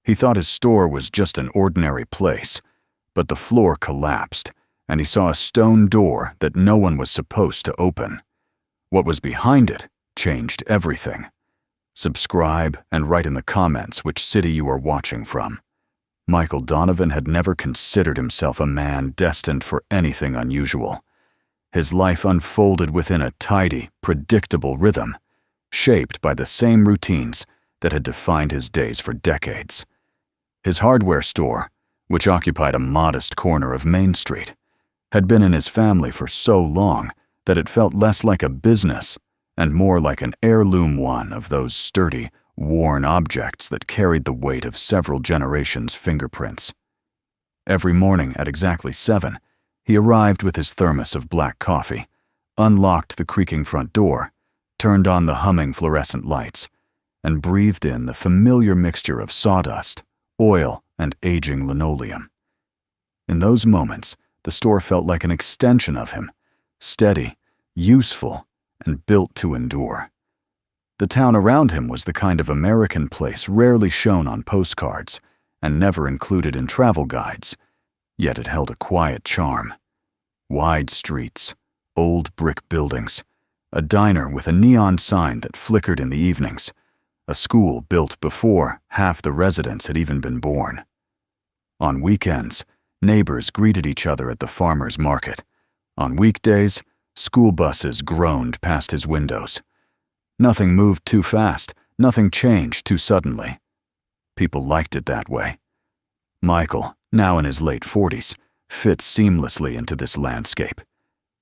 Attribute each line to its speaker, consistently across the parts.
Speaker 1: He thought his store was just an ordinary place, but the floor collapsed, and he saw a stone door that no one was supposed to open. What was behind it changed everything. Subscribe and write in the comments which city you are watching from. Michael Donovan had never considered himself a man destined for anything unusual. His life unfolded within a tidy, predictable rhythm, shaped by the same routines that had defined his days for decades. His hardware store, which occupied a modest corner of Main Street, had been in his family for so long that it felt less like a business and more like an heirloom one of those sturdy, worn objects that carried the weight of several generations' fingerprints. Every morning at exactly 7, he arrived with his thermos of black coffee, unlocked the creaking front door, turned on the humming fluorescent lights, and breathed in the familiar mixture of sawdust, oil, and aging linoleum. In those moments, the store felt like an extension of him, steady, useful, and built to endure. The town around him was the kind of American place rarely shown on postcards and never included in travel guides, yet it held a quiet charm. Wide streets, old brick buildings, a diner with a neon sign that flickered in the evenings, a school built before half the residents had even been born. On weekends, neighbors greeted each other at the farmer's market. On weekdays, school buses groaned past his windows. Nothing moved too fast, nothing changed too suddenly. People liked it that way. Michael, now in his late 40s, fit seamlessly into this landscape.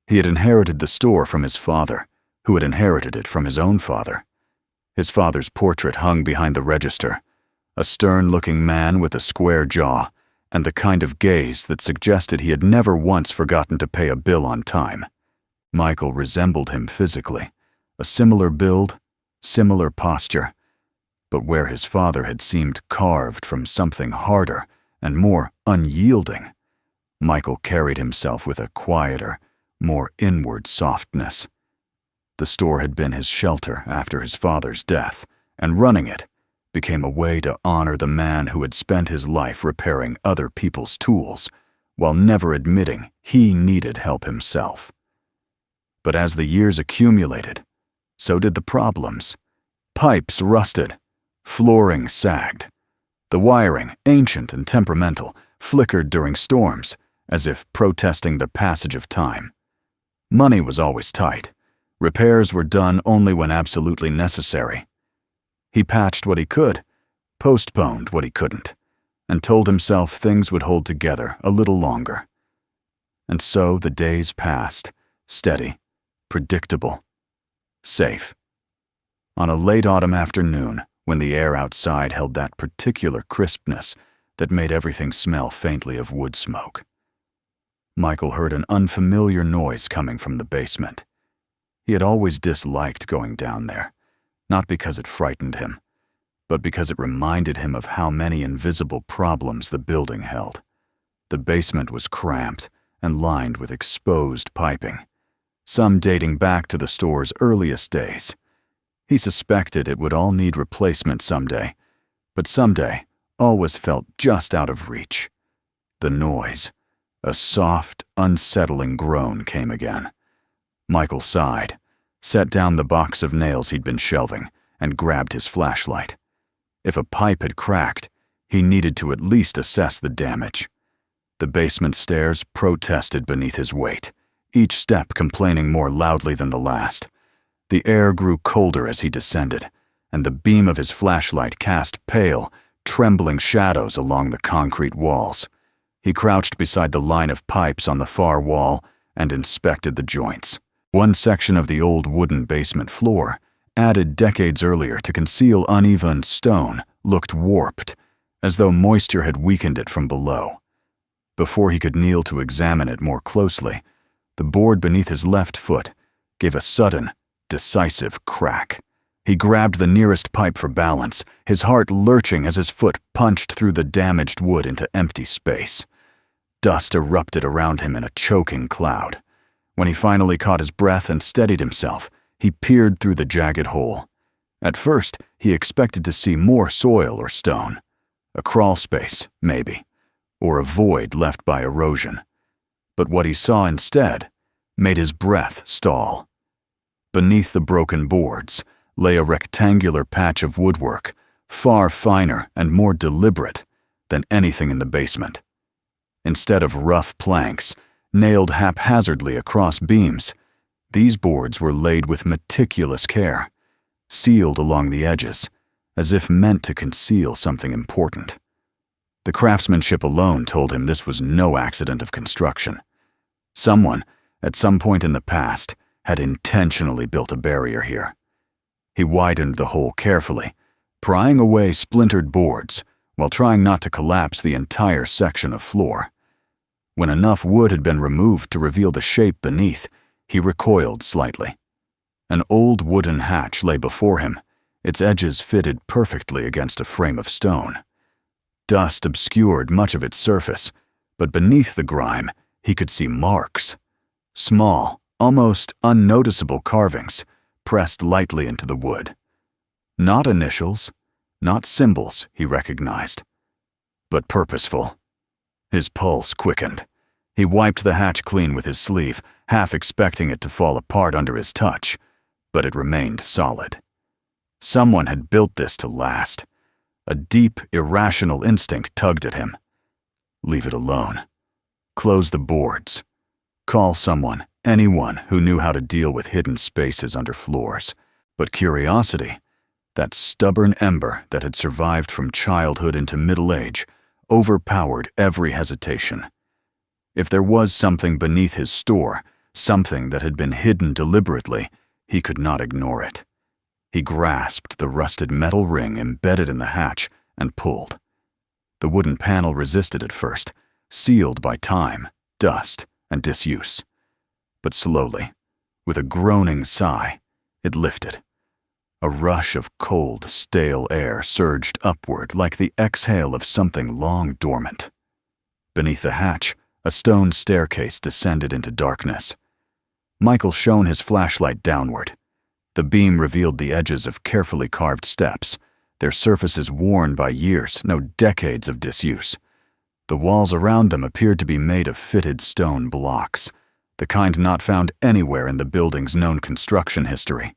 Speaker 1: He had inherited the store from his father, who had inherited it from his own father. His father's portrait hung behind the register, a stern-looking man with a square jaw and the kind of gaze that suggested he had never once forgotten to pay a bill on time. Michael resembled him physically, a similar build, similar posture, but where his father had seemed carved from something harder and more unyielding, Michael carried himself with a quieter, more inward softness. The store had been his shelter after his father's death, and running it became a way to honor the man who had spent his life repairing other people's tools while never admitting he needed help himself. But as the years accumulated, so did the problems. Pipes rusted, flooring sagged. The wiring, ancient and temperamental, flickered during storms, as if protesting the passage of time. Money was always tight. Repairs were done only when absolutely necessary. He patched what he could, postponed what he couldn't, and told himself things would hold together a little longer. And so the days passed, steady, predictable, safe. On a late autumn afternoon, when the air outside held that particular crispness that made everything smell faintly of wood smoke, Michael heard an unfamiliar noise coming from the basement. He had always disliked going down there, not because it frightened him, but because it reminded him of how many invisible problems the building held. The basement was cramped and lined with exposed piping, some dating back to the store's earliest days. He suspected it would all need replacement someday, but someday always felt just out of reach. The noise, a soft, unsettling groan, came again. Michael sighed, set down the box of nails he'd been shelving, and grabbed his flashlight. If a pipe had cracked, he needed to at least assess the damage. The basement stairs protested beneath his weight, each step complaining more loudly than the last. The air grew colder as he descended, and the beam of his flashlight cast pale, trembling shadows along the concrete walls. He crouched beside the line of pipes on the far wall and inspected the joints. One section of the old wooden basement floor, added decades earlier to conceal uneven stone, looked warped, as though moisture had weakened it from below. Before he could kneel to examine it more closely, the board beneath his left foot gave a sudden, decisive crack. He grabbed the nearest pipe for balance, his heart lurching as his foot punched through the damaged wood into empty space. Dust erupted around him in a choking cloud. When he finally caught his breath and steadied himself, he peered through the jagged hole. At first, he expected to see more soil or stone. A crawl space, maybe, or a void left by erosion. But what he saw instead made his breath stall. Beneath the broken boards lay a rectangular patch of woodwork, far finer and more deliberate than anything in the basement. Instead of rough planks, nailed haphazardly across beams, these boards were laid with meticulous care, sealed along the edges, as if meant to conceal something important. The craftsmanship alone told him this was no accident of construction. Someone, at some point in the past, had intentionally built a barrier here. He widened the hole carefully, prying away splintered boards while trying not to collapse the entire section of floor. When enough wood had been removed to reveal the shape beneath, he recoiled slightly. An old wooden hatch lay before him, its edges fitted perfectly against a frame of stone. Dust obscured much of its surface, but beneath the grime he could see marks. Small, almost unnoticeable carvings pressed lightly into the wood. Not initials, not symbols, he recognized, but purposeful. His pulse quickened. He wiped the hatch clean with his sleeve, half expecting it to fall apart under his touch, but it remained solid. Someone had built this to last. A deep, irrational instinct tugged at him. Leave it alone. Close the boards. Call someone, anyone who knew how to deal with hidden spaces under floors. But curiosity, that stubborn ember that had survived from childhood into middle age, overpowered every hesitation. If there was something beneath his store, something that had been hidden deliberately, he could not ignore it. He grasped the rusted metal ring embedded in the hatch and pulled. The wooden panel resisted at first, sealed by time, dust, and disuse. But slowly, with a groaning sigh, it lifted. A rush of cold, stale air surged upward like the exhale of something long dormant. Beneath the hatch, a stone staircase descended into darkness. Michael shone his flashlight downward. The beam revealed the edges of carefully carved steps, their surfaces worn by years, no decades of disuse. The walls around them appeared to be made of fitted stone blocks, the kind not found anywhere in the building's known construction history.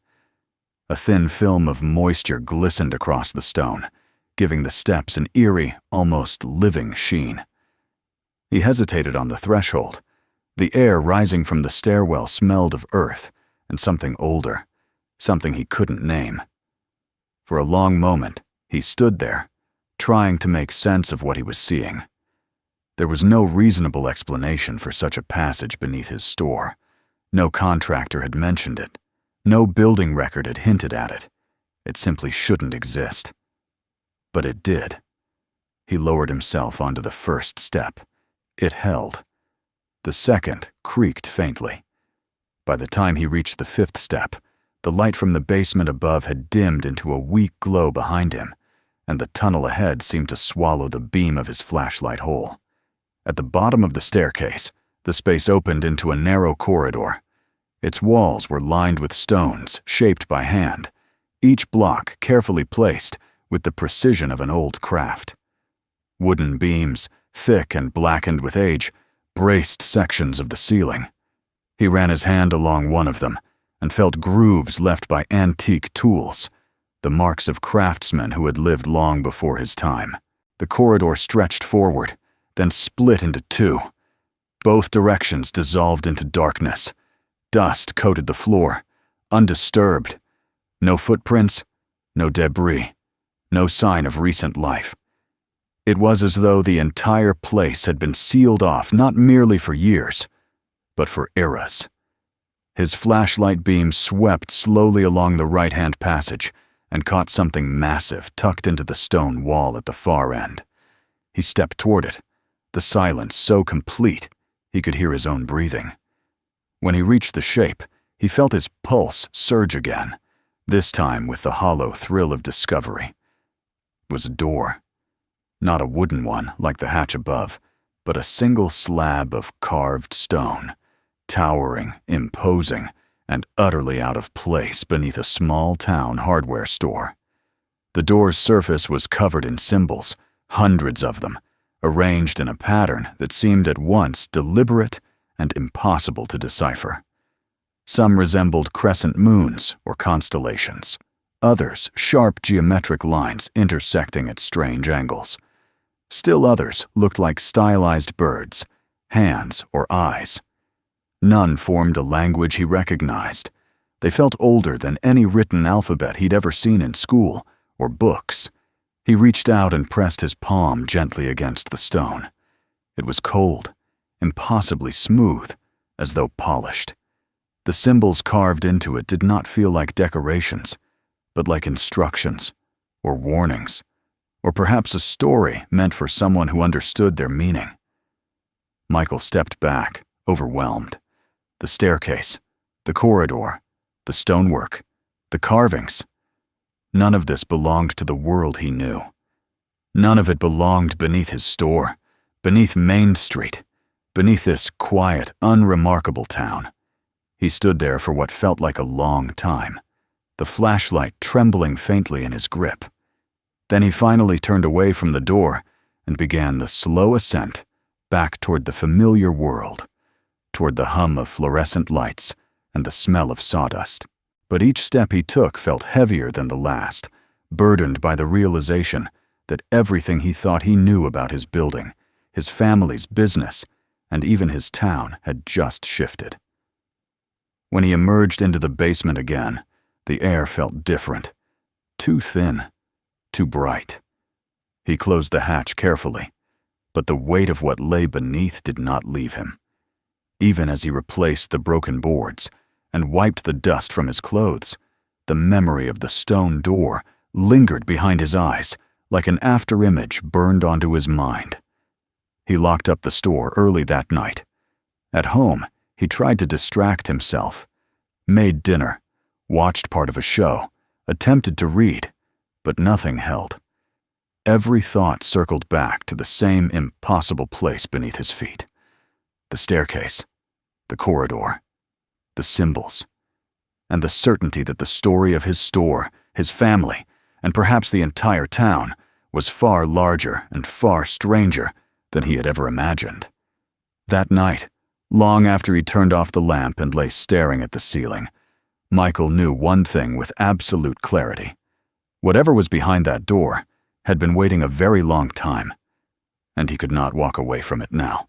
Speaker 1: A thin film of moisture glistened across the stone, giving the steps an eerie, almost living sheen. He hesitated on the threshold. The air rising from the stairwell smelled of earth and something older, something he couldn't name. For a long moment, he stood there, trying to make sense of what he was seeing. There was no reasonable explanation for such a passage beneath his store. No contractor had mentioned it. No building record had hinted at it. It simply shouldn't exist. But it did. He lowered himself onto the first step. It held. The second creaked faintly. By the time he reached the fifth step, the light from the basement above had dimmed into a weak glow behind him, and the tunnel ahead seemed to swallow the beam of his flashlight hole. At the bottom of the staircase, the space opened into a narrow corridor. Its walls were lined with stones shaped by hand, each block carefully placed with the precision of an old craft. Wooden beams, thick and blackened with age, braced sections of the ceiling. He ran his hand along one of them and felt grooves left by antique tools, the marks of craftsmen who had lived long before his time. The corridor stretched forward, then split into two. Both directions dissolved into darkness. Dust coated the floor, undisturbed. No footprints, no debris, no sign of recent life. It was as though the entire place had been sealed off not merely for years, but for eras. His flashlight beam swept slowly along the right-hand passage and caught something massive tucked into the stone wall at the far end. He stepped toward it, the silence so complete he could hear his own breathing. When he reached the shape, he felt his pulse surge again, this time with the hollow thrill of discovery. It was a door. Not a wooden one like the hatch above, but a single slab of carved stone, towering, imposing, and utterly out of place beneath a small-town hardware store. The door's surface was covered in symbols, hundreds of them, arranged in a pattern that seemed at once deliberate and impossible to decipher. Some resembled crescent moons or constellations, others sharp geometric lines intersecting at strange angles. Still others looked like stylized birds, hands, or eyes. None formed a language he recognized. They felt older than any written alphabet he'd ever seen in school or books. He reached out and pressed his palm gently against the stone. It was cold, impossibly smooth, as though polished. The symbols carved into it did not feel like decorations, but like instructions, or warnings, or perhaps a story meant for someone who understood their meaning. Michael stepped back, overwhelmed. The staircase, the corridor, the stonework, the carvings. None of this belonged to the world he knew. None of it belonged beneath his store, beneath Main Street, beneath this quiet, unremarkable town. He stood there for what felt like a long time, the flashlight trembling faintly in his grip. Then he finally turned away from the door and began the slow ascent back toward the familiar world, toward the hum of fluorescent lights and the smell of sawdust. But each step he took felt heavier than the last, burdened by the realization that everything he thought he knew about his building, his family's business, and even his town had just shifted. When he emerged into the basement again, the air felt different, too thin, too bright. He closed the hatch carefully, but the weight of what lay beneath did not leave him. Even as he replaced the broken boards and wiped the dust from his clothes, the memory of the stone door lingered behind his eyes like an afterimage burned onto his mind. He locked up the store early that night. At home, he tried to distract himself, made dinner, watched part of a show, attempted to read, but nothing held. Every thought circled back to the same impossible place beneath his feet. The staircase, the corridor, the symbols, and the certainty that the story of his store, his family, and perhaps the entire town was far larger and far stranger than he had ever imagined. That night, long after he turned off the lamp and lay staring at the ceiling, Michael knew one thing with absolute clarity. Whatever was behind that door had been waiting a very long time, and he could not walk away from it now.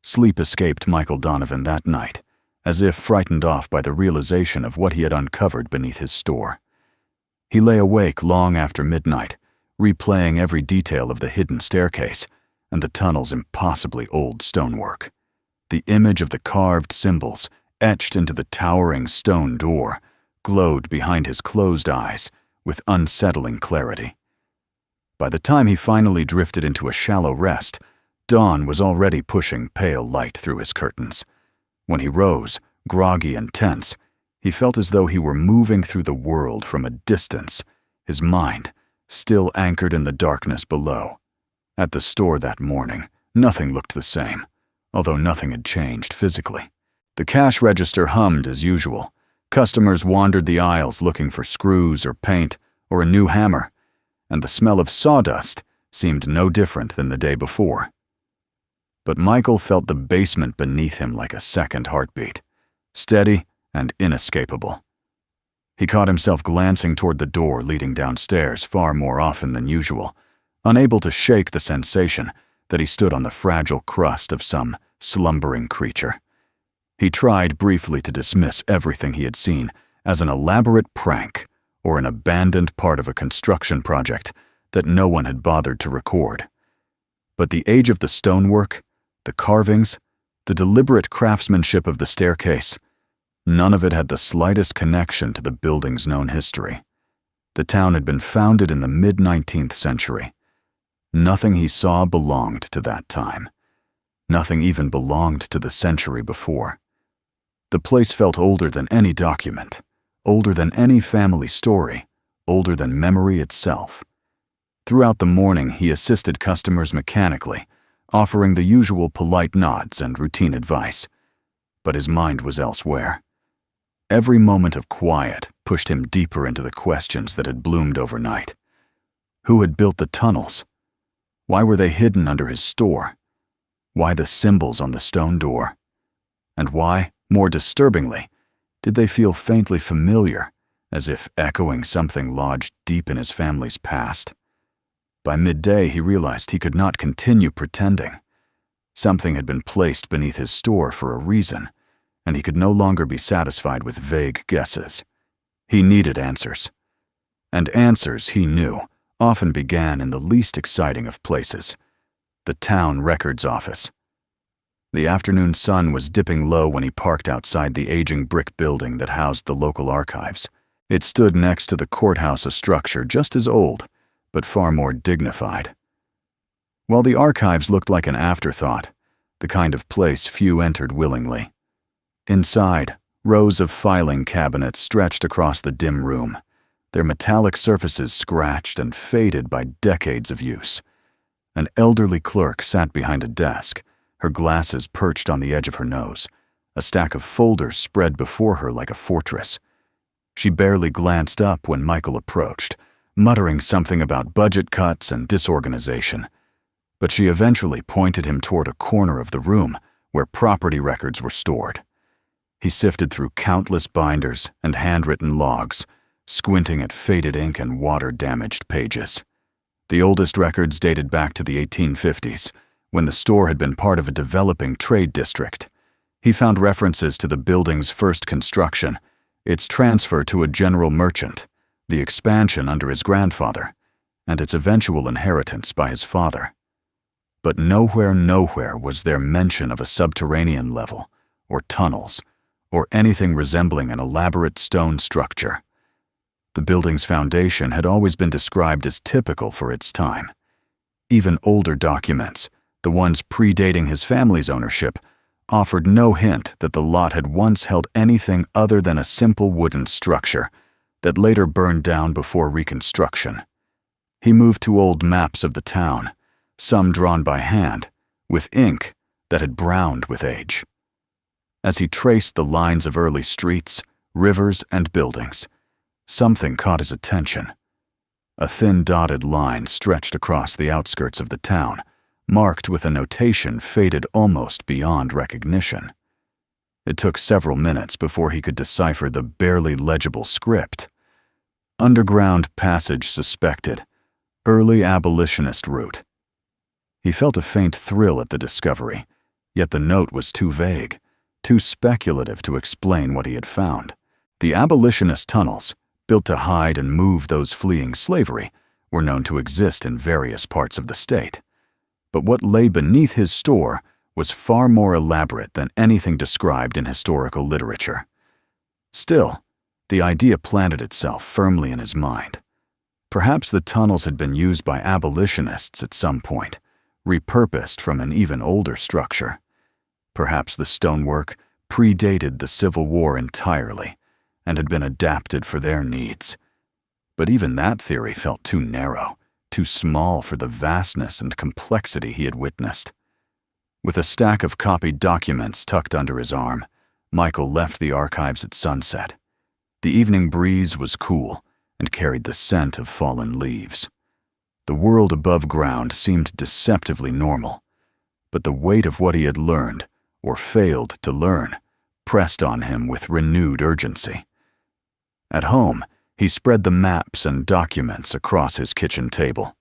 Speaker 1: Sleep escaped Michael Donovan that night, as if frightened off by the realization of what he had uncovered beneath his store. He lay awake long after midnight, replaying every detail of the hidden staircase and the tunnel's impossibly old stonework. The image of the carved symbols, etched into the towering stone door, glowed behind his closed eyes with unsettling clarity. By the time he finally drifted into a shallow rest, dawn was already pushing pale light through his curtains. When he rose, groggy and tense, he felt as though he were moving through the world from a distance, his mind still anchored in the darkness below. At the store that morning, nothing looked the same, although nothing had changed physically. The cash register hummed as usual. Customers wandered the aisles looking for screws or paint or a new hammer, and the smell of sawdust seemed no different than the day before. But Michael felt the basement beneath him like a second heartbeat, steady and inescapable. He caught himself glancing toward the door leading downstairs far more often than usual, unable to shake the sensation that he stood on the fragile crust of some slumbering creature. He tried briefly to dismiss everything he had seen as an elaborate prank or an abandoned part of a construction project that no one had bothered to record. But the age of the stonework, the carvings, the deliberate craftsmanship of the staircase, none of it had the slightest connection to the building's known history. The town had been founded in the mid-19th century. Nothing he saw belonged to that time. Nothing even belonged to the century before. The place felt older than any document, older than any family story, older than memory itself. Throughout the morning, he assisted customers mechanically, offering the usual polite nods and routine advice. But his mind was elsewhere. Every moment of quiet pushed him deeper into the questions that had bloomed overnight. Who had built the tunnels? Why were they hidden under his store? Why the symbols on the stone door? And why, more disturbingly, did they feel faintly familiar, as if echoing something lodged deep in his family's past? By midday, he realized he could not continue pretending. Something had been placed beneath his store for a reason, and he could no longer be satisfied with vague guesses. He needed answers. And answers, he knew, often began in the least exciting of places, the town records office. The afternoon sun was dipping low when he parked outside the aging brick building that housed the local archives. It stood next to the courthouse, a structure just as old, but far more dignified. While the archives looked like an afterthought, the kind of place few entered willingly. Inside, rows of filing cabinets stretched across the dim room, their metallic surfaces scratched and faded by decades of use. An elderly clerk sat behind a desk, her glasses perched on the edge of her nose, a stack of folders spread before her like a fortress. She barely glanced up when Michael approached, muttering something about budget cuts and disorganization. But she eventually pointed him toward a corner of the room where property records were stored. He sifted through countless binders and handwritten logs, squinting at faded ink and water-damaged pages. The oldest records dated back to the 1850s, when the store had been part of a developing trade district. He found references to the building's first construction, its transfer to a general merchant, the expansion under his grandfather, and its eventual inheritance by his father. But nowhere was there mention of a subterranean level, or tunnels, or anything resembling an elaborate stone structure. The building's foundation had always been described as typical for its time. Even older documents, the ones predating his family's ownership, offered no hint that the lot had once held anything other than a simple wooden structure that later burned down before reconstruction. He moved to old maps of the town, some drawn by hand, with ink that had browned with age. As he traced the lines of early streets, rivers, and buildings, something caught his attention. A thin dotted line stretched across the outskirts of the town, marked with a notation faded almost beyond recognition. It took several minutes before he could decipher the barely legible script. Underground passage suspected. Early abolitionist route. He felt a faint thrill at the discovery, yet the note was too vague, too speculative to explain what he had found. The abolitionist tunnels, built to hide and move those fleeing slavery, were known to exist in various parts of the state. But what lay beneath his store was far more elaborate than anything described in historical literature. Still, the idea planted itself firmly in his mind. Perhaps the tunnels had been used by abolitionists at some point, repurposed from an even older structure. Perhaps the stonework predated the Civil War entirely and had been adapted for their needs. But even that theory felt too narrow, too small for the vastness and complexity he had witnessed. With a stack of copied documents tucked under his arm, Michael left the archives at sunset. The evening breeze was cool and carried the scent of fallen leaves. The world above ground seemed deceptively normal, but the weight of what he had learned, or failed to learn, pressed on him with renewed urgency. At home, he spread the maps and documents across his kitchen table.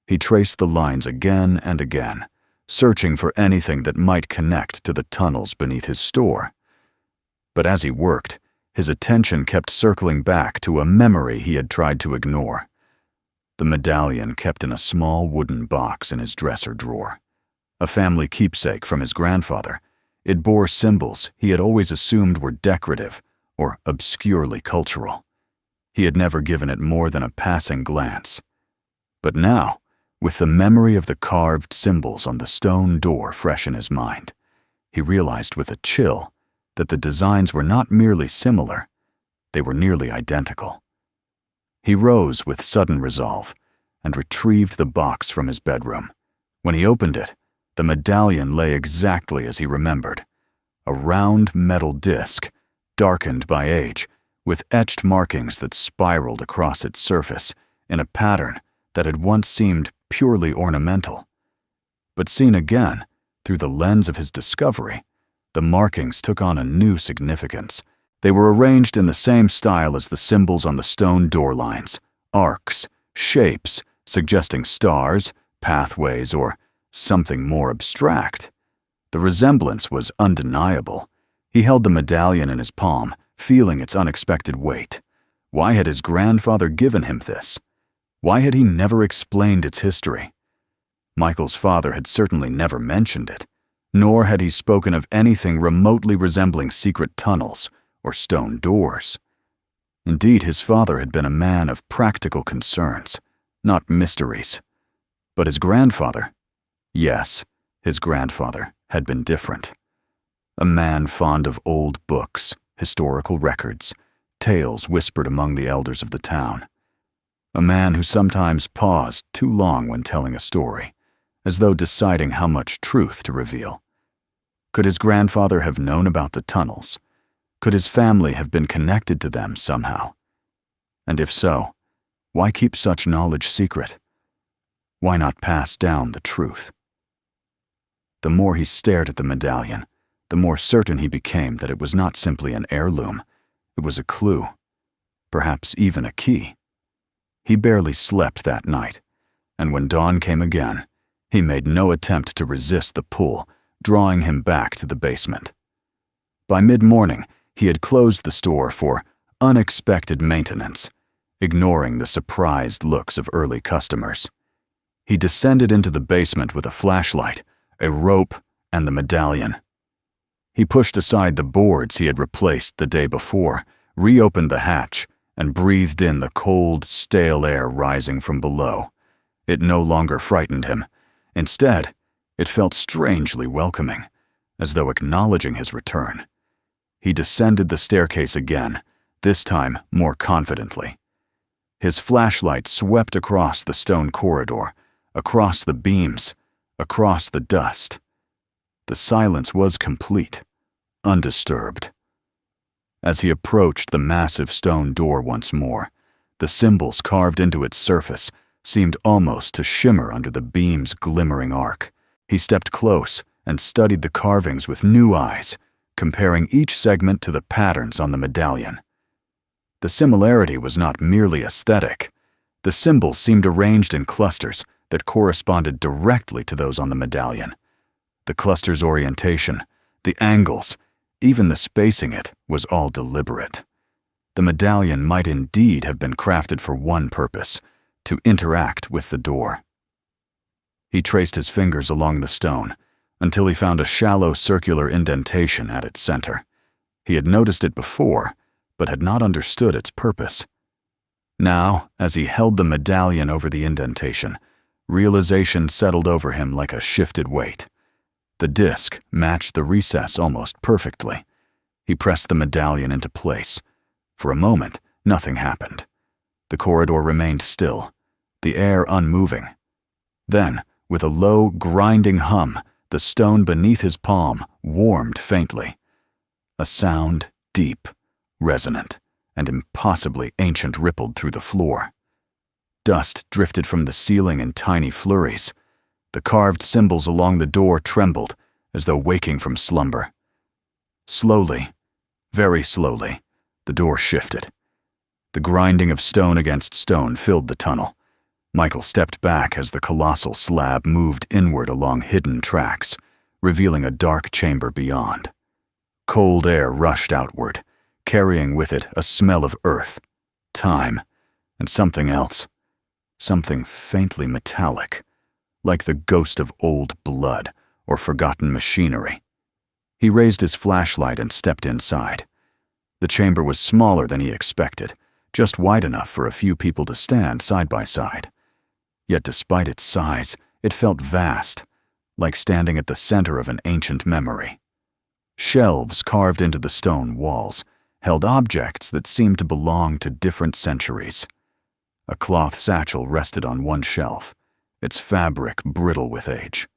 Speaker 1: He traced the lines again and again, searching for anything that might connect to the tunnels beneath his store. But as he worked, his attention kept circling back to a memory he had tried to ignore. The medallion kept in a small wooden box in his dresser drawer. A family keepsake from his grandfather, it bore symbols he had always assumed were decorative or obscurely cultural. He had never given it more than a passing glance. But now, with the memory of the carved symbols on the stone door fresh in his mind, he realized with a chill that the designs were not merely similar, they were nearly identical. He rose with sudden resolve and retrieved the box from his bedroom. When he opened it, the medallion lay exactly as he remembered, a round metal disc, darkened by age, with etched markings that spiraled across its surface in a pattern that had once seemed purely ornamental. But seen again, through the lens of his discovery, the markings took on a new significance. They were arranged in the same style as the symbols on the stone door lines, arcs, shapes, suggesting stars, pathways, or something more abstract. The resemblance was undeniable. He held the medallion in his palm, feeling its unexpected weight. Why had his grandfather given him this? Why had he never explained its history? Michael's father had certainly never mentioned it, nor had he spoken of anything remotely resembling secret tunnels or stone doors. Indeed, his father had been a man of practical concerns, not mysteries. But his grandfather, yes, his grandfather had been different. A man fond of old books, historical records, tales whispered among the elders of the town. A man who sometimes paused too long when telling a story, as though deciding how much truth to reveal. Could his grandfather have known about the tunnels? Could his family have been connected to them somehow? And if so, why keep such knowledge secret? Why not pass down the truth? The more he stared at the medallion, the more certain he became that it was not simply an heirloom. It was a clue, perhaps even a key. He barely slept that night, and when dawn came again, he made no attempt to resist the pull, drawing him back to the basement. By mid-morning, he had closed the store for unexpected maintenance, ignoring the surprised looks of early customers. He descended into the basement with a flashlight, a rope, and the medallion. He pushed aside the boards he had replaced the day before, reopened the hatch, and breathed in the cold, stale air rising from below. It no longer frightened him. Instead, it felt strangely welcoming, as though acknowledging his return. He descended the staircase again, this time more confidently. His flashlight swept across the stone corridor, across the beams, across the dust. The silence was complete, undisturbed. As he approached the massive stone door once more, the symbols carved into its surface seemed almost to shimmer under the beam's glimmering arc. He stepped close and studied the carvings with new eyes, comparing each segment to the patterns on the medallion. The similarity was not merely aesthetic. The symbols seemed arranged in clusters that corresponded directly to those on the medallion. The cluster's orientation, the angles, even the spacing it was all deliberate. The medallion might indeed have been crafted for one purpose, to interact with the door. He traced his fingers along the stone until he found a shallow circular indentation at its center. He had noticed it before, but had not understood its purpose. Now, as he held the medallion over the indentation, realization settled over him like a shifted weight. The disc matched the recess almost perfectly. He pressed the medallion into place. For a moment, nothing happened. The corridor remained still, the air unmoving. Then, with a low, grinding hum, the stone beneath his palm warmed faintly. A sound, deep, resonant, and impossibly ancient, rippled through the floor. Dust drifted from the ceiling in tiny flurries. The carved symbols along the door trembled, as though waking from slumber. Slowly, very slowly, the door shifted. The grinding of stone against stone filled the tunnel. Michael stepped back as the colossal slab moved inward along hidden tracks, revealing a dark chamber beyond. Cold air rushed outward, carrying with it a smell of earth, time, and something else. Something faintly metallic, like the ghost of old blood or forgotten machinery. He raised his flashlight and stepped inside. The chamber was smaller than he expected, just wide enough for a few people to stand side by side. Yet despite its size, it felt vast, like standing at the center of an ancient memory. Shelves carved into the stone walls held objects that seemed to belong to different centuries. A cloth satchel rested on one shelf, its fabric brittle with age.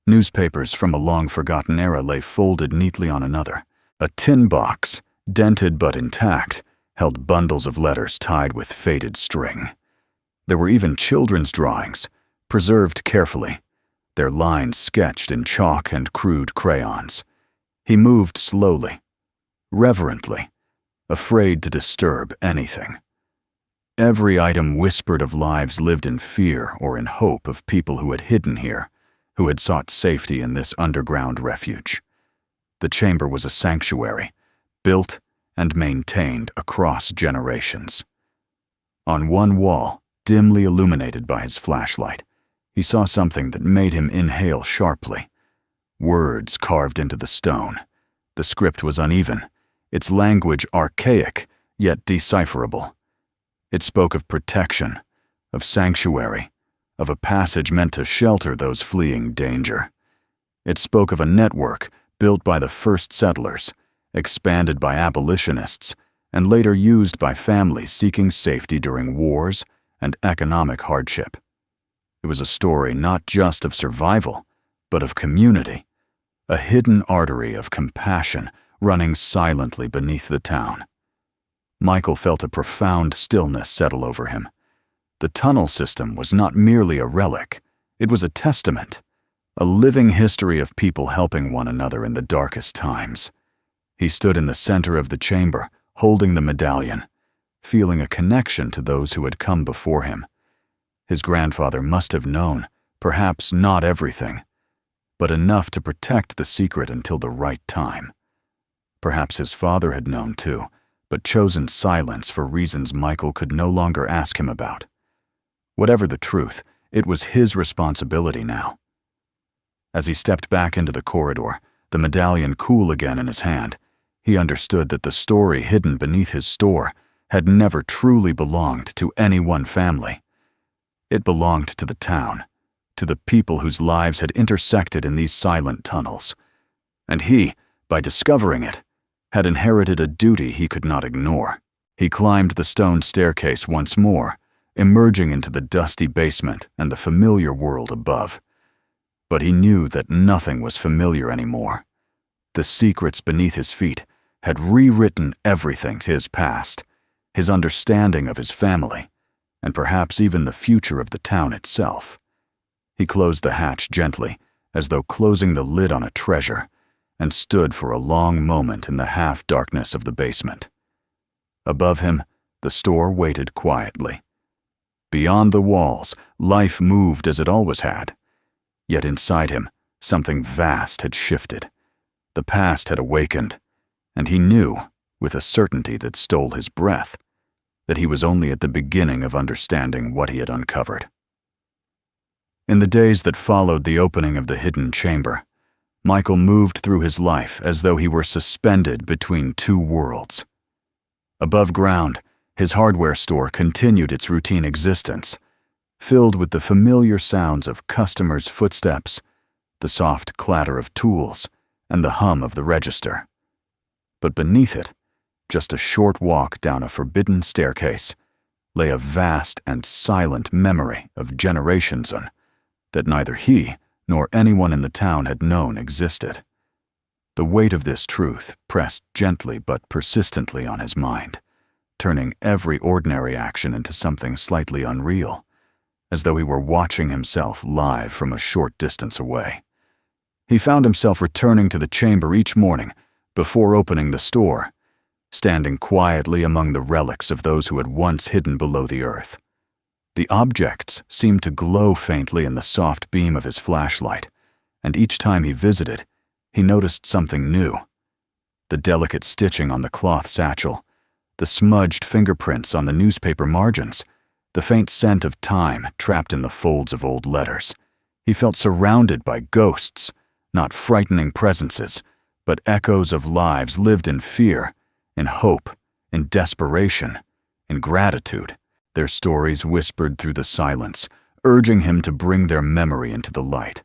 Speaker 1: Newspapers from a long-forgotten era lay folded neatly on another. A tin box, dented but intact, held bundles of letters tied with faded string. There were even children's drawings, preserved carefully, their lines sketched in chalk and crude crayons. He moved slowly, reverently, afraid to disturb anything. Every item whispered of lives lived in fear or in hope of people who had hidden here, who had sought safety in this underground refuge. The chamber was a sanctuary, built and maintained across generations. On one wall, dimly illuminated by his flashlight, he saw something that made him inhale sharply. Words carved into the stone. The script was uneven, its language archaic, yet decipherable. It spoke of protection, of sanctuary, of a passage meant to shelter those fleeing danger. It spoke of a network built by the first settlers, expanded by abolitionists, and later used by families seeking safety during wars and economic hardship. It was a story not just of survival, but of community, a hidden artery of compassion running silently beneath the town. Michael felt a profound stillness settle over him. The tunnel system was not merely a relic, it was a testament, a living history of people helping one another in the darkest times. He stood in the center of the chamber, holding the medallion, feeling a connection to those who had come before him. His grandfather must have known, perhaps not everything, but enough to protect the secret until the right time. Perhaps his father had known too, but chosen silence for reasons Michael could no longer ask him about. Whatever the truth, it was his responsibility now. As he stepped back into the corridor, the medallion cool again in his hand, he understood that the story hidden beneath his store had never truly belonged to any one family. It belonged to the town, to the people whose lives had intersected in these silent tunnels. And he, by discovering it, had inherited a duty he could not ignore. He climbed the stone staircase once more, emerging into the dusty basement and the familiar world above. But he knew that nothing was familiar anymore. The secrets beneath his feet had rewritten everything to his past, his understanding of his family, and perhaps even the future of the town itself. He closed the hatch gently, as though closing the lid on a treasure, and stood for a long moment in the half-darkness of the basement. Above him, the store waited quietly. Beyond the walls, life moved as it always had. Yet inside him, something vast had shifted. The past had awakened, and he knew, with a certainty that stole his breath, that he was only at the beginning of understanding what he had uncovered. In the days that followed the opening of the hidden chamber, Michael moved through his life as though he were suspended between two worlds. Above ground, his hardware store continued its routine existence, filled with the familiar sounds of customers' footsteps, the soft clatter of tools, and the hum of the register. But beneath it, just a short walk down a forbidden staircase, lay a vast and silent memory of generations that neither he nor anyone in the town had known existed. The weight of this truth pressed gently but persistently on his mind, turning every ordinary action into something slightly unreal, as though he were watching himself live from a short distance away. He found himself returning to the chamber each morning before opening the store, standing quietly among the relics of those who had once hidden below the earth. The objects seemed to glow faintly in the soft beam of his flashlight, and each time he visited, he noticed something new. The delicate stitching on the cloth satchel, the smudged fingerprints on the newspaper margins, the faint scent of time trapped in the folds of old letters. He felt surrounded by ghosts, not frightening presences, but echoes of lives lived in fear, in hope, in desperation, in gratitude. Their stories whispered through the silence, urging him to bring their memory into the light.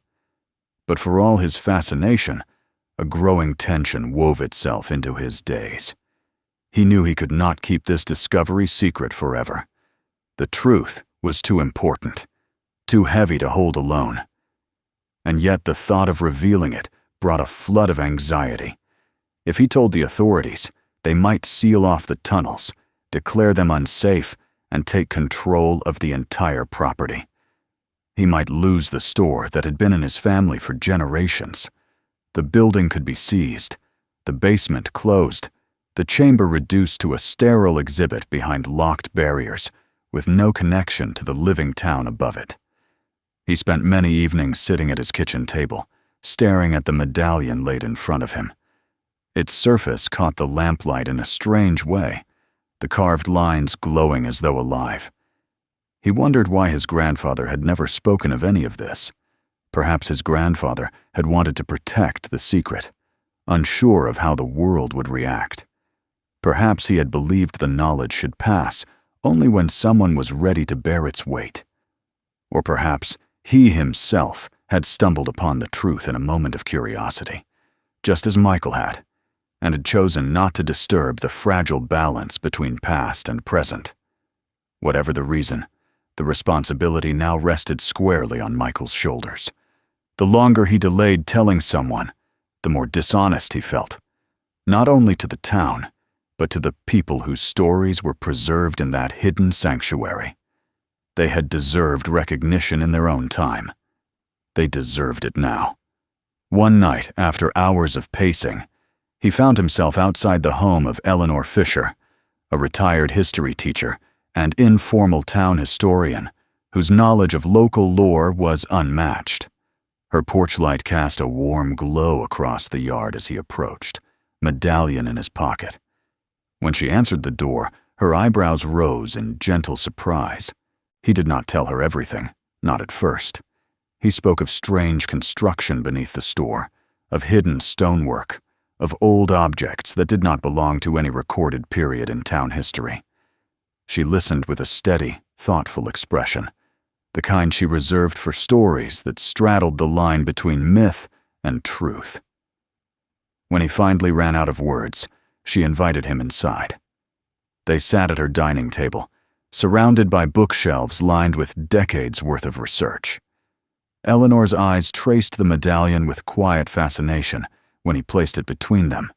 Speaker 1: But for all his fascination, a growing tension wove itself into his days. He knew he could not keep this discovery secret forever. The truth was too important, too heavy to hold alone. And yet the thought of revealing it brought a flood of anxiety. If he told the authorities, they might seal off the tunnels, declare them unsafe, and take control of the entire property. He might lose the store that had been in his family for generations. The building could be seized, the basement closed, the chamber reduced to a sterile exhibit behind locked barriers, with no connection to the living town above it. He spent many evenings sitting at his kitchen table, staring at the medallion laid in front of him. Its surface caught the lamplight in a strange way, the carved lines glowing as though alive. He wondered why his grandfather had never spoken of any of this. Perhaps his grandfather had wanted to protect the secret, unsure of how the world would react. Perhaps he had believed the knowledge should pass only when someone was ready to bear its weight. Or perhaps he himself had stumbled upon the truth in a moment of curiosity, just as Michael had, and had chosen not to disturb the fragile balance between past and present. Whatever the reason, the responsibility now rested squarely on Michael's shoulders. The longer he delayed telling someone, the more dishonest he felt, not only to the town, but to the people whose stories were preserved in that hidden sanctuary. They had deserved recognition in their own time. They deserved it now. One night, after hours of pacing, he found himself outside the home of Eleanor Fisher, a retired history teacher and informal town historian whose knowledge of local lore was unmatched. Her porch light cast a warm glow across the yard as he approached, medallion in his pocket. When she answered the door, her eyebrows rose in gentle surprise. He did not tell her everything, not at first. He spoke of strange construction beneath the store, of hidden stonework, of old objects that did not belong to any recorded period in town history. She listened with a steady, thoughtful expression, the kind she reserved for stories that straddled the line between myth and truth. When he finally ran out of words, she invited him inside. They sat at her dining table, surrounded by bookshelves lined with decades' worth of research. Eleanor's eyes traced the medallion with quiet fascination when he placed it between them.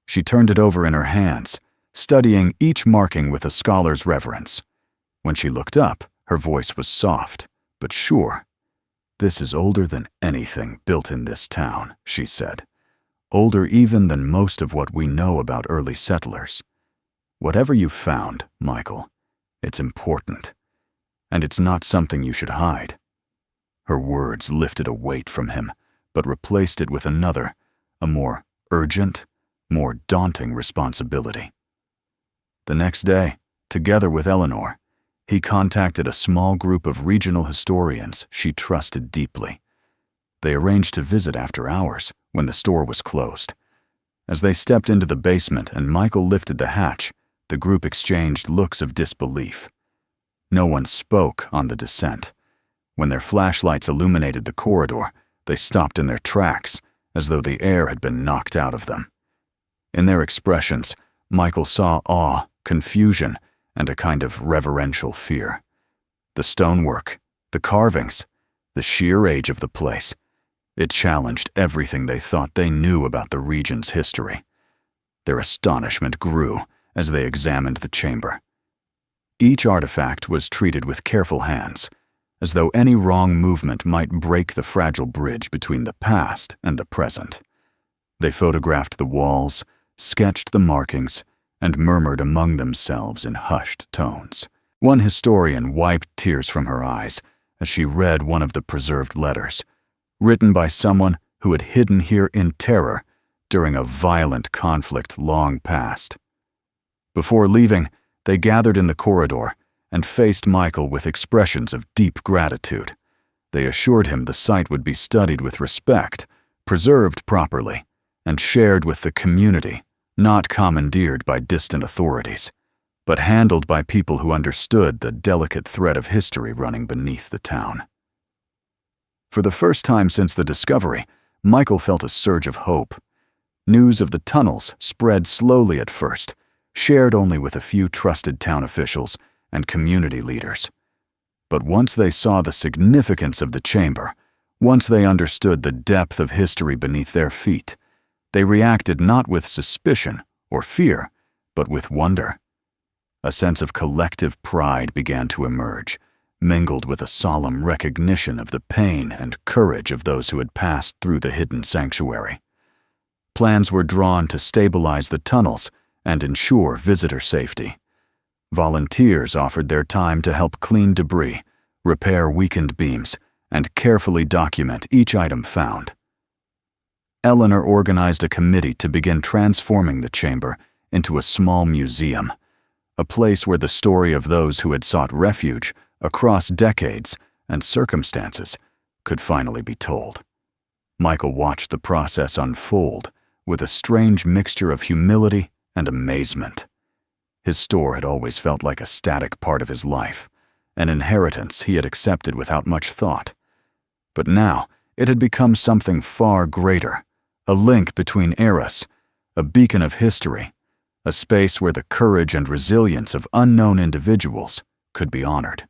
Speaker 1: She turned it over in her hands, studying each marking with a scholar's reverence. When she looked up, her voice was soft, but sure. "This is older than anything built in this town," she said. "Older even than most of what we know about early settlers. Whatever you found, Michael, it's important, and it's not something you should hide." Her words lifted a weight from him, but replaced it with another, a more urgent, more daunting responsibility. The next day, together with Eleanor, he contacted a small group of regional historians she trusted deeply. They arranged to visit after hours, when the store was closed. As they stepped into the basement and Michael lifted the hatch, the group exchanged looks of disbelief. No one spoke on the descent. When their flashlights illuminated the corridor, they stopped in their tracks, as though the air had been knocked out of them. In their expressions, Michael saw awe, confusion, and a kind of reverential fear. The stonework, the carvings, the sheer age of the place. It challenged everything they thought they knew about the region's history. Their astonishment grew as they examined the chamber. Each artifact was treated with careful hands, as though any wrong movement might break the fragile bridge between the past and the present. They photographed the walls, sketched the markings, and murmured among themselves in hushed tones. One historian wiped tears from her eyes as she read one of the preserved letters, written by someone who had hidden here in terror during a violent conflict long past. Before leaving, they gathered in the corridor and faced Michael with expressions of deep gratitude. They assured him the site would be studied with respect, preserved properly, and shared with the community, not commandeered by distant authorities, but handled by people who understood the delicate thread of history running beneath the town. For the first time since the discovery, Michael felt a surge of hope. News of the tunnels spread slowly at first, shared only with a few trusted town officials and community leaders. But once they saw the significance of the chamber, once they understood the depth of history beneath their feet, they reacted not with suspicion or fear, but with wonder. A sense of collective pride began to emerge, mingled with a solemn recognition of the pain and courage of those who had passed through the hidden sanctuary. Plans were drawn to stabilize the tunnels and ensure visitor safety. Volunteers offered their time to help clean debris, repair weakened beams, and carefully document each item found. Eleanor organized a committee to begin transforming the chamber into a small museum, a place where the story of those who had sought refuge across decades and circumstances could finally be told. Michael watched the process unfold with a strange mixture of humility and amazement. His store had always felt like a static part of his life, an inheritance he had accepted without much thought. But now it had become something far greater, a link between eras, a beacon of history, a space where the courage and resilience of unknown individuals could be honored.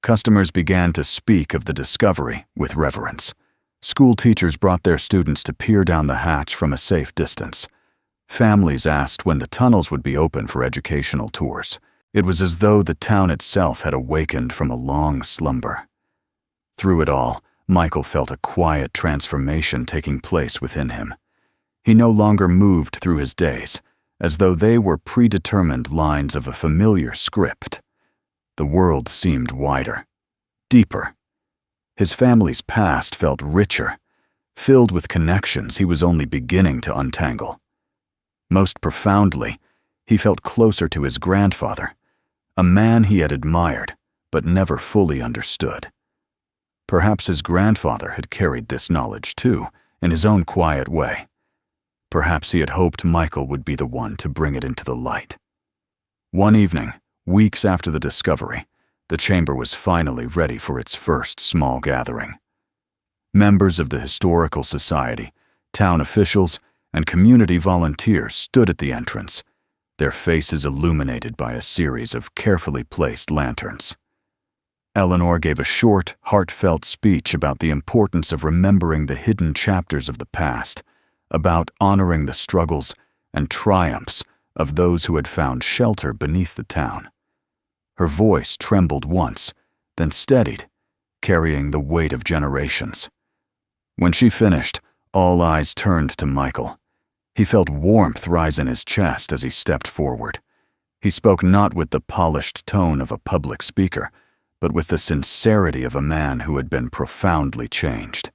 Speaker 1: Customers began to speak of the discovery with reverence. School teachers brought their students to peer down the hatch from a safe distance. Families asked when the tunnels would be open for educational tours. It was as though the town itself had awakened from a long slumber. Through it all, Michael felt a quiet transformation taking place within him. He no longer moved through his days, as though they were predetermined lines of a familiar script. The world seemed wider, deeper. His family's past felt richer, filled with connections he was only beginning to untangle. Most profoundly, he felt closer to his grandfather, a man he had admired but never fully understood. Perhaps his grandfather had carried this knowledge too, in his own quiet way. Perhaps he had hoped Michael would be the one to bring it into the light. One evening, weeks after the discovery, the chamber was finally ready for its first small gathering. Members of the Historical Society, town officials, and community volunteers stood at the entrance, their faces illuminated by a series of carefully placed lanterns. Eleanor gave a short, heartfelt speech about the importance of remembering the hidden chapters of the past, about honoring the struggles and triumphs of those who had found shelter beneath the town. Her voice trembled once, then steadied, carrying the weight of generations. When she finished, all eyes turned to Michael. He felt warmth rise in his chest as he stepped forward. He spoke not with the polished tone of a public speaker, but with the sincerity of a man who had been profoundly changed.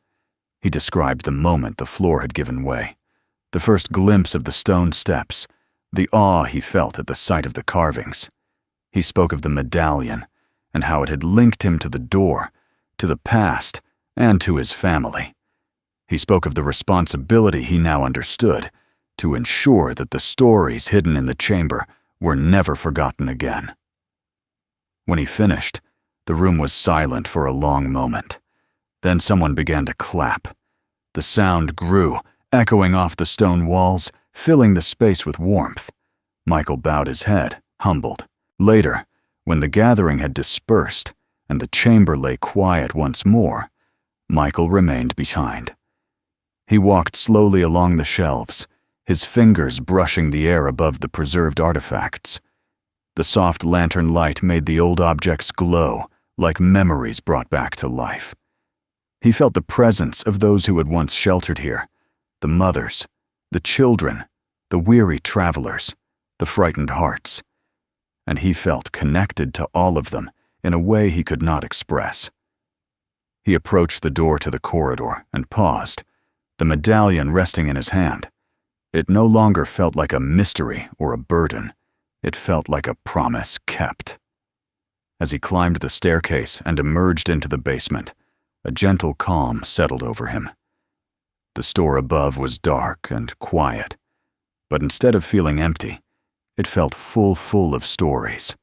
Speaker 1: He described the moment the floor had given way, the first glimpse of the stone steps, the awe he felt at the sight of the carvings. He spoke of the medallion and how it had linked him to the door, to the past, and to his family. He spoke of the responsibility he now understood to ensure that the stories hidden in the chamber were never forgotten again. When he finished, the room was silent for a long moment. Then someone began to clap. The sound grew, echoing off the stone walls, filling the space with warmth. Michael bowed his head, humbled. Later, when the gathering had dispersed and the chamber lay quiet once more, Michael remained behind. He walked slowly along the shelves, his fingers brushing the air above the preserved artifacts. The soft lantern light made the old objects glow like memories brought back to life. He felt the presence of those who had once sheltered here, the mothers, the children, the weary travelers, the frightened hearts. And he felt connected to all of them in a way he could not express. He approached the door to the corridor and paused, the medallion resting in his hand. It no longer felt like a mystery or a burden. It felt like a promise kept. As he climbed the staircase and emerged into the basement, a gentle calm settled over him. The store above was dark and quiet, but instead of feeling empty, it felt full of stories,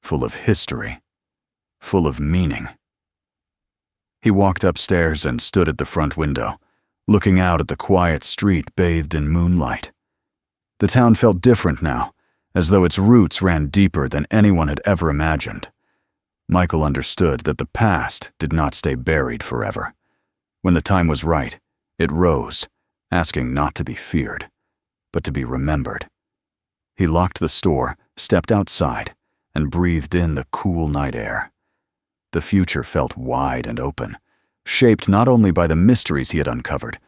Speaker 1: full of history, full of meaning. He walked upstairs and stood at the front window, looking out at the quiet street bathed in moonlight. The town felt different now, as though its roots ran deeper than anyone had ever imagined. Michael understood that the past did not stay buried forever. When the time was right, it rose, asking not to be feared, but to be remembered. He locked the store, stepped outside, and breathed in the cool night air. The future felt wide and open, shaped not only by the mysteries he had uncovered,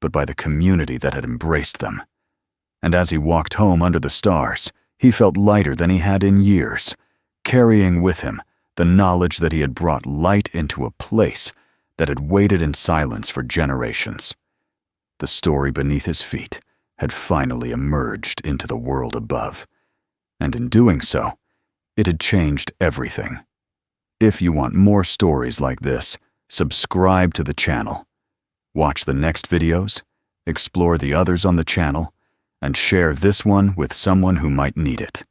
Speaker 1: but by the community that had embraced them. And as he walked home under the stars, he felt lighter than he had in years, carrying with him the knowledge that he had brought light into a place that had waited in silence for generations. The story beneath his feet had finally emerged into the world above, and in doing so, it had changed everything. If you want more stories like this, subscribe to the channel. Watch the next videos, explore the others on the channel, and share this one with someone who might need it.